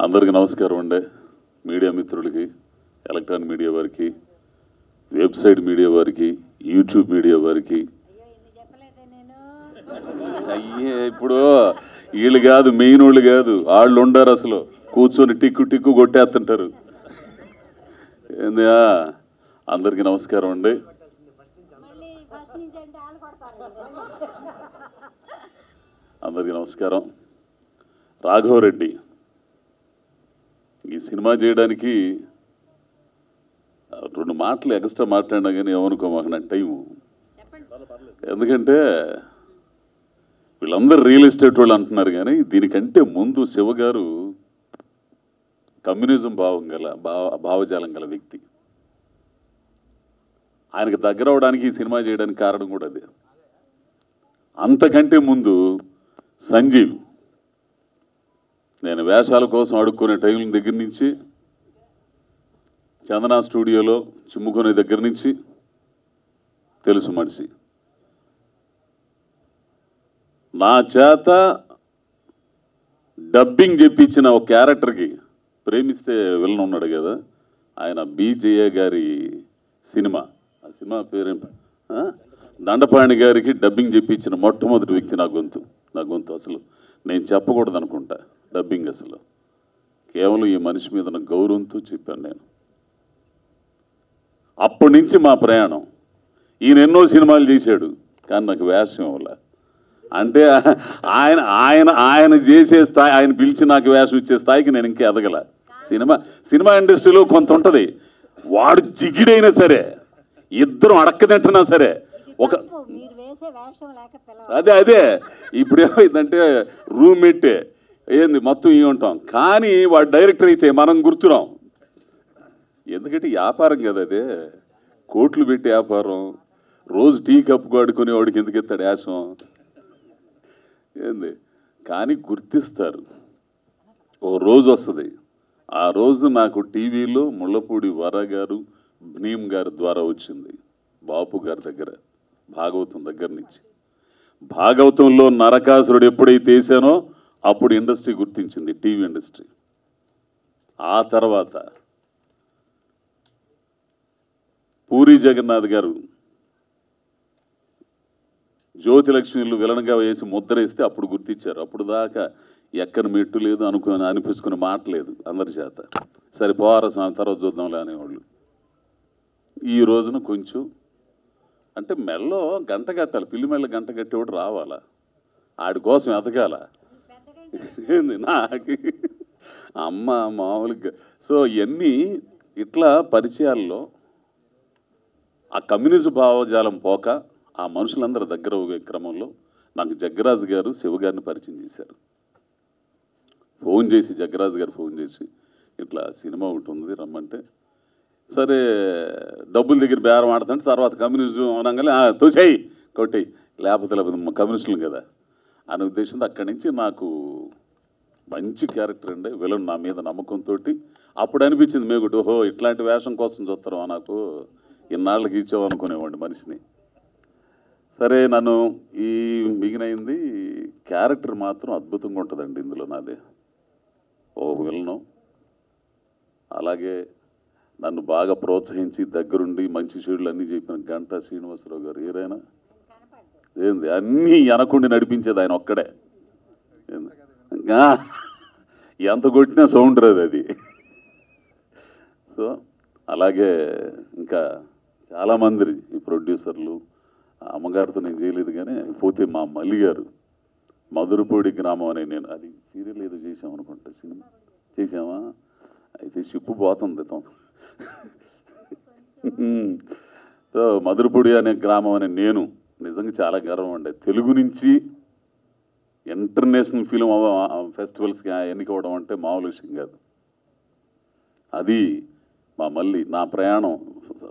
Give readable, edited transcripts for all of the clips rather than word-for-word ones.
అందరికీ నమస్కారం అండి. మీడియా మిత్రులకి, ఎలక్ట్రానిక్ మీడియా వారికి, వెబ్సైట్ మీడియా వారికి, యూట్యూబ్ మీడియా వారికి. అయ్యే ఇప్పుడు వీళ్ళు కాదు, మెయిన్ వాళ్ళు కాదు, వాళ్ళు ఉండారు. అసలు కూర్చొని టిక్కు టిక్కు కొట్టేస్తుంటారు. ఏందా? అందరికీ నమస్కారం అండి. అందరికీ నమస్కారం. రాఘవరెడ్డి ఈ సినిమా చేయడానికి 2 మాటలు ఎక్స్ట్రా మాట్లాడినా కానీ ఏమనుకోమాక నాకు టైము. ఎందుకంటే వీళ్ళందరూ రియల్ ఎస్టేట్ వాళ్ళు అంటున్నారు, కానీ దీనికంటే ముందు శివ గారు కమ్యూనిజం భావజాలం గల వ్యక్తి. ఆయనకు దగ్గర అవడానికి ఈ సినిమా చేయడానికి కారణం కూడా అదే. అంతకంటే ముందు సంజీవ్, నేను వేషాల కోసం అడుక్కునే టైం దగ్గర నుంచి, చందనా స్టూడియోలో చిమ్ముకునే దగ్గర నుంచి తెలుసు మనిషి. నా చేత డబ్బింగ్ చెప్పించిన ఒక క్యారెక్టర్కి, ప్రేమిస్తే విలన్ ఉన్నాడు కదా, ఆయన బీజేఏ గారి సినిమా, ఆ సినిమా పేరు దండపాణి గారికి డబ్బింగ్ చెప్పించిన మొట్టమొదటి వ్యక్తి నా గొంతు. అసలు నేను చెప్పకూడదు అనుకుంటా డబ్బింగ్. అసలు కేవలం ఈ మనిషి మీద నా గౌరవంతో చెప్పాను నేను. అప్పటి నుంచి మా ప్రయాణం. ఈయన ఎన్నో సినిమాలు చేశాడు, కానీ నాకు వేషం వల్ల. అంటే ఆయన చేసే స్థాయి, ఆయన పిలిచి నాకు వేషం ఇచ్చే స్థాయికి నేను ఇంకా ఎదగల. సినిమా ఇండస్ట్రీలో కొంత ఉంటుంది, వాడు జిగిడైనా సరే, ఇద్దరం అడక్కదంటున్నా సరే, ఒక అదే ఇప్పుడు ఏమైందంటే రూమ్మేటే ఏంది మొత్తం ఇవి ఉంటాం, కానీ వాడు డైరెక్టర్ అయితే మనం గుర్తురాం. ఎందుకంటే వ్యాపారం కదా అదే, కోట్లు పెట్టి వ్యాపారం. రోజు టీ కప్పు ఆడుకునే వాడికి ఎందుకు ఎత్తాడు యాసం ఏంది, కానీ గుర్తిస్తారు. ఓ రోజు వస్తుంది, ఆ రోజు నాకు టీవీలో ముళ్ళపూడి వర గారు, భీమ్ గారి ద్వారా వచ్చింది. బాపు గారి దగ్గర, భాగవతం దగ్గర నుంచి. భాగవతంలో నరకాసురుడు ఎప్పుడైతే వేసానో అప్పుడు ఇండస్ట్రీ గుర్తించింది, టీవీ ఇండస్ట్రీ. ఆ తర్వాత పూరి జగన్నాథ్ గారు జ్యోతిలక్ష్మిలు విలన్గా వేసి ముద్ర వేస్తే అప్పుడు గుర్తించారు. అప్పుడు దాకా ఎక్కని మెట్టు లేదు, అనిపించుకునే మాట లేదు అందరి చేత. సరే పోవారా తర్వాత చూద్దాంలే అనేవాళ్ళు. ఈ రోజున కొంచెం అంటే మెల్లో గంట కట్టాలి, పిల్లి మెల్ల గంట కట్టేవాడు రావాలా, ఆడి కోసం ఎదగాల. ఏంది నాకు అమ్మ మామూలుగా. సో ఇవన్నీ ఇట్లా పరిచయాల్లో ఆ కమ్యూనిజం భావజాలం పోక ఆ మనుషులందరూ దగ్గర పోయే క్రమంలో నాకు జగ్గరాజు గారు శివ గారిని పరిచయం చేశారు. జగ్గరాజు గారు ఫోన్ చేసి ఇట్లా సినిమా ఒకటి ఉంది రమ్మంటే, సరే డబ్బుల దగ్గర బేరం ఆడుతుంటే తర్వాత కమ్యూనిజం అనగానే తోసేయి కొట్టేయి, లేకపోతే కమ్యూనిస్టులు కదా అనే ఉద్దేశంతో అక్కడి నుంచి నాకు మంచి క్యారెక్టర్ అండి విలన్. నా మీద నమ్మకంతో అప్పుడు అనిపించింది, మేము ఓహో ఇట్లాంటి వేషం కోసం చూస్తారా, నాకు ఇన్నాళ్ళకి ఇచ్చావు అనుకునేవాడిని మనిషిని. సరే నన్ను ఈ మిగినైంది క్యారెక్టర్ మాత్రం అద్భుతంగా ఉంటుందండి ఇందులో నాదే. ఓ విలను అలాగే నన్ను బాగా ప్రోత్సహించి దగ్గరుండి మంచి చెడులు అన్నీ చెప్పిన గంటా శ్రీనివాసరావు గారు ఏరైనా ఏంది అన్నీ అనకుండి నడిపించేది ఆయన ఒక్కడే. ఎంత కొట్టినా సౌండ్ రాదు అది. సో అలాగే ఇంకా చాలామంది ఈ ప్రొడ్యూసర్లు, అమ్మగారితో నేను చేయలేదు కానీ పోతే మా మల్లి గారు, మధురపూడి గ్రామం అనే, నేను అది సీరియల్ ఏదో చేసామనుకుంటా, సినిమా చేసామా అయితే షిప్పు పోతుంది. సో మధురపూడి అనే గ్రామం అనే నేను నిజంగా చాలా గర్వం అండి. తెలుగు నుంచి ఇంటర్నేషనల్ ఫిలిం ఫెస్టివల్స్కి ఎన్నికవడం అంటే మామూలు విషయం కాదు. అది మా మళ్ళీ నా ప్రయాణం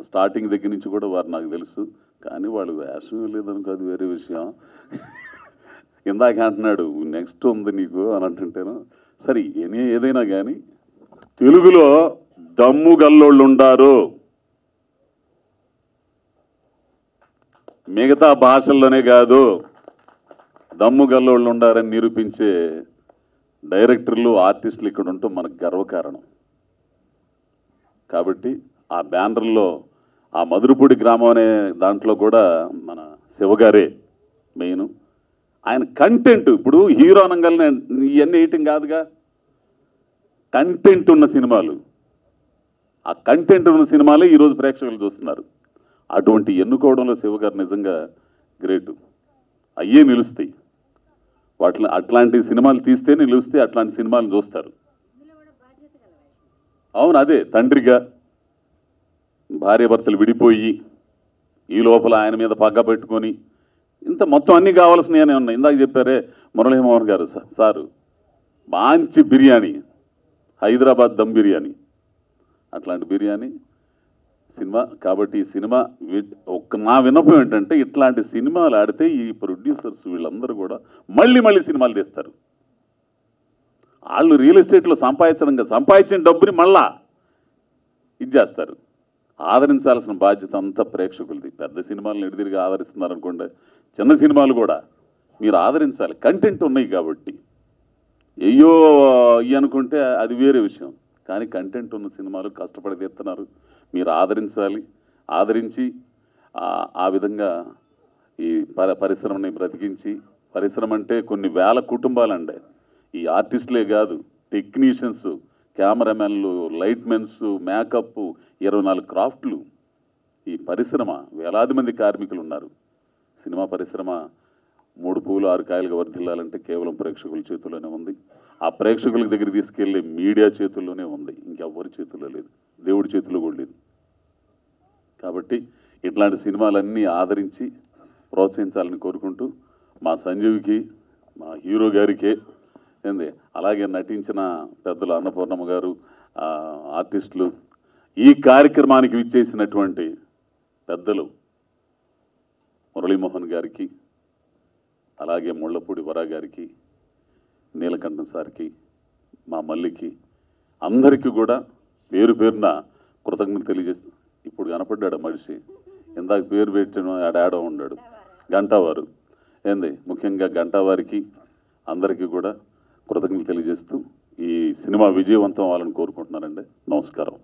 స్టార్టింగ్ దగ్గర నుంచి కూడా వారు నాకు తెలుసు, కానీ వాళ్ళు వేషం లేదనుకో అది వేరే విషయం. ఇందాక అంటున్నాడు నెక్స్ట్ ఉంది నీకు అని అంటుంటేను, సరే ఏదైనా కానీ తెలుగులో దమ్ము గల్లోళ్ళు ఉండారు, మిగతా భాషల్లోనే కాదు దమ్ము గల్లోళ్ళు ఉండారని నిరూపించే డైరెక్టర్లు ఆర్టిస్టులు ఇక్కడ ఉండటం మనకు గర్వకారణం. కాబట్టి ఆ బ్యానర్లో ఆ మధురపూడి గ్రామం అనే దాంట్లో కూడా మన శివగారే మెయిన్. ఆయన కంటెంట్ ఇప్పుడు హీరో అనగానే ఇవన్నీ వేయటం కాదుగా, కంటెంట్ ఉన్న సినిమాలు, ఆ కంటెంట్ ఉన్న సినిమాలే ఈరోజు ప్రేక్షకులు చూస్తున్నారు. అటువంటి ఎన్నుకోవడంలో శివగారు నిజంగా గ్రేటు. అయ్యే నిలుస్తాయి, అట్లాంటి సినిమాలు తీస్తే నిలుస్తాయి, అట్లాంటి సినిమాలు చూస్తారు. అవును, అదే తండ్రిగా భార్యాభర్తలు విడిపోయి ఈ లోపల ఆయన మీద పగ్గ పెట్టుకొని ఇంత మొత్తం అన్నీ కావాల్సినవి ఉన్నాయి. ఇందాక చెప్పారే మురళీమోహన్ గారు సారు, మంచి బిర్యానీ, హైదరాబాద్ దమ్ బిర్యానీ, అట్లాంటి బిర్యానీ సినిమా. కాబట్టి ఈ సినిమా నా విన్నపం ఏంటంటే ఇట్లాంటి సినిమాలు ఆడితే ఈ ప్రొడ్యూసర్స్ వీళ్ళందరూ కూడా మళ్ళీ మళ్ళీ సినిమాలు తీస్తారు. వాళ్ళు రియల్ ఎస్టేట్లో సంపాదించిన డబ్బుని మళ్ళా ఇది చేస్తారు. ఆదరించాల్సిన బాధ్యత అంతా ప్రేక్షకులది. పెద్ద సినిమాలను ఎడిదిరిగా ఆదరిస్తున్నారనుకోండి, చిన్న సినిమాలు కూడా మీరు ఆదరించాలి. కంటెంట్ ఉన్నాయి కాబట్టి అయ్యో ఇవి అనుకుంటే అది వేరే విషయం. కానీ కంటెంట్ ఉన్న సినిమాలు కష్టపడి తీస్తున్నారు, మీరు ఆదరించాలి. ఆదరించి ఆ విధంగా ఈ పరిశ్రమని బ్రతికించి, పరిశ్రమ అంటే కొన్ని వేల కుటుంబాలండి. ఈ ఆర్టిస్టులే కాదు, టెక్నీషియన్స్, కెమెరామెన్లు, లైట్మెన్స్, మేకప్, 24 క్రాఫ్ట్లు. ఈ పరిశ్రమ వేలాది మంది కార్మికులు ఉన్నారు. సినిమా పరిశ్రమ 3 పూలు 6 కాయలుగా వర్ధిల్లాలంటే కేవలం ప్రేక్షకుల చేతుల్లోనే ఉంది. ఆ ప్రేక్షకుల దగ్గర తీసుకెళ్ళే మీడియా చేతుల్లోనే ఉంది, ఇంకెవ్వరి చేతుల్లో లేదు, దేవుడి చేతుల్లో కూడా లేదు. కాబట్టి ఇట్లాంటి సినిమాలన్నీ ఆదరించి ప్రోత్సహించాలని కోరుకుంటూ, మా సంజీవ్కి, మా హీరో గారికే ఏంది, అలాగే నటించిన పెద్దలు అన్నపూర్ణమ్మ గారు, ఆర్టిస్టులు, ఈ కార్యక్రమానికి విచ్చేసినటువంటి పెద్దలు మురళీమోహన్ గారికి, అలాగే ముళ్ళపూడి వరా గారికి, నీలకంఠం సార్కి, మా మల్లికి, అందరికీ కూడా పేరు పేరున కృతజ్ఞత తెలియజేస్తూ, ఇప్పుడు కనపడ్డాడు మనిషి, ఇందాక పేరు పెట్టిన ఆడాడో ఉన్నాడు గంటావారు ఏంది, ముఖ్యంగా గంటావారికి అందరికీ కూడా కృతజ్ఞతలు తెలియజేస్తూ ఈ సినిమా విజయవంతం అవ్వాలని కోరుకుంటున్నానండి. నమస్కారం.